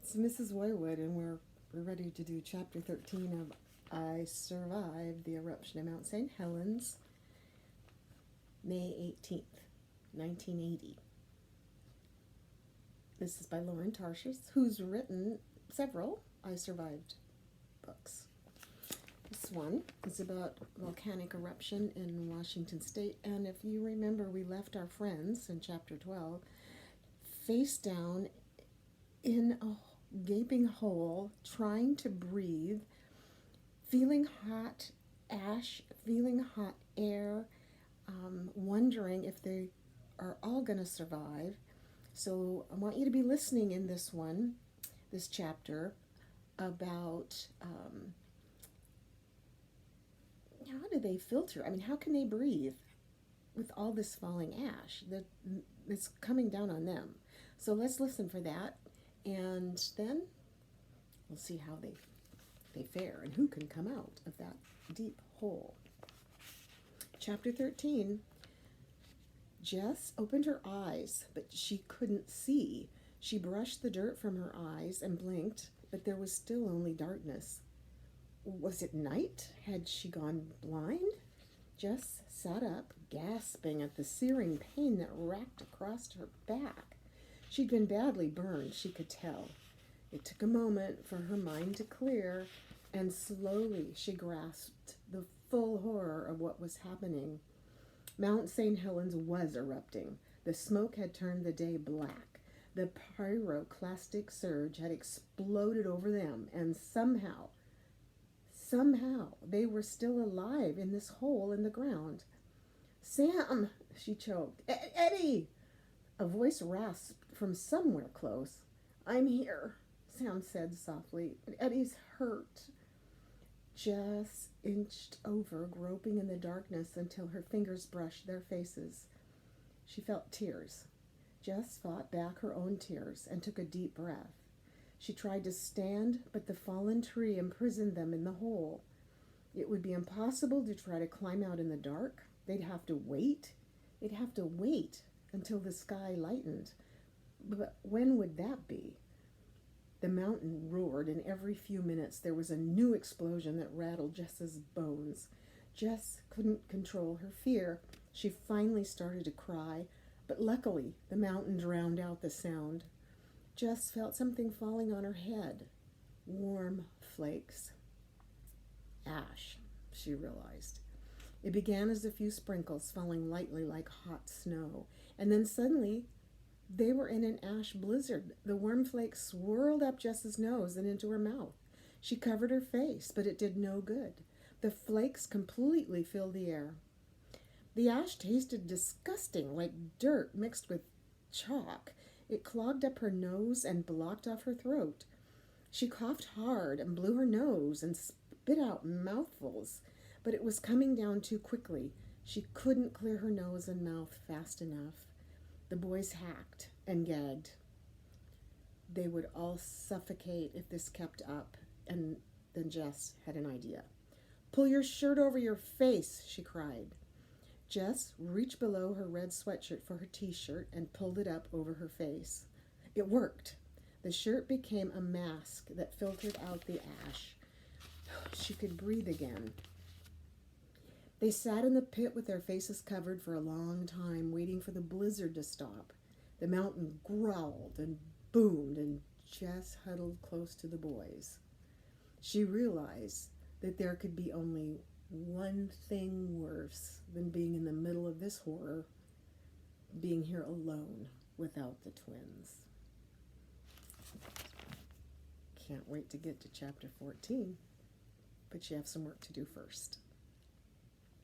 It's Mrs. Woywood, and we're ready to do Chapter 13 of I Survived the Eruption of Mount St. Helens, May 18th, 1980. This is by Lauren Tarshish, who's written several I Survived books. This one is about volcanic eruption in Washington State, and if you remember, we left our friends in Chapter 12 face down in a gaping hole, trying to breathe, feeling hot ash, feeling hot air, wondering if they are all going to survive. So I want you to be listening in this chapter, about how do they filter? I mean, how can they breathe with all this falling ash that's coming down on them? So let's listen for that. And then we'll see how they fare and who can come out of that deep hole. Chapter 13. Jess opened her eyes, but she couldn't see. She brushed the dirt from her eyes and blinked, but there was still only darkness. Was it night? Had she gone blind? Jess sat up, gasping at the searing pain that racked across her back. She'd been badly burned, she could tell. It took a moment for her mind to clear, and slowly she grasped the full horror of what was happening. Mount St. Helens was erupting. The smoke had turned the day black. The pyroclastic surge had exploded over them, and somehow they were still alive in this hole in the ground. "Sam!" she choked. "Eddie!" A voice rasped from somewhere close. "I'm here," Sam said softly. "Eddie's hurt." Jess inched over, groping in the darkness until her fingers brushed their faces. She felt tears. Jess fought back her own tears and took a deep breath. She tried to stand, but the fallen tree imprisoned them in the hole. It would be impossible to try to climb out in the dark. They'd have to wait. Until the sky lightened. But when would that be? The mountain roared, and every few minutes there was a new explosion that rattled Jess's bones. Jess couldn't control her fear. She finally started to cry, but luckily the mountain drowned out the sound. Jess felt something falling on her head. Warm flakes. Ash, she realized. It began as a few sprinkles falling lightly like hot snow, and then suddenly they were in an ash blizzard. The warm flakes swirled up Jess's nose and into her mouth. She covered her face, but it did no good. The flakes completely filled the air. The ash tasted disgusting, like dirt mixed with chalk. It clogged up her nose and blocked off her throat. She coughed hard and blew her nose and spit out mouthfuls, but it was coming down too quickly. She couldn't clear her nose and mouth fast enough. The boys hacked and gagged. They would all suffocate if this kept up, and then Jess had an idea. "Pull your shirt over your face," she cried. Jess reached below her red sweatshirt for her t-shirt and pulled it up over her face. It worked. The shirt became a mask that filtered out the ash. She could breathe again. They sat in the pit with their faces covered for a long time, waiting for the blizzard to stop. The mountain growled and boomed, and Jess huddled close to the boys. She realized that there could be only one thing worse than being in the middle of this horror, being here alone without the twins. Can't wait to get to Chapter 14, but you have some work to do first.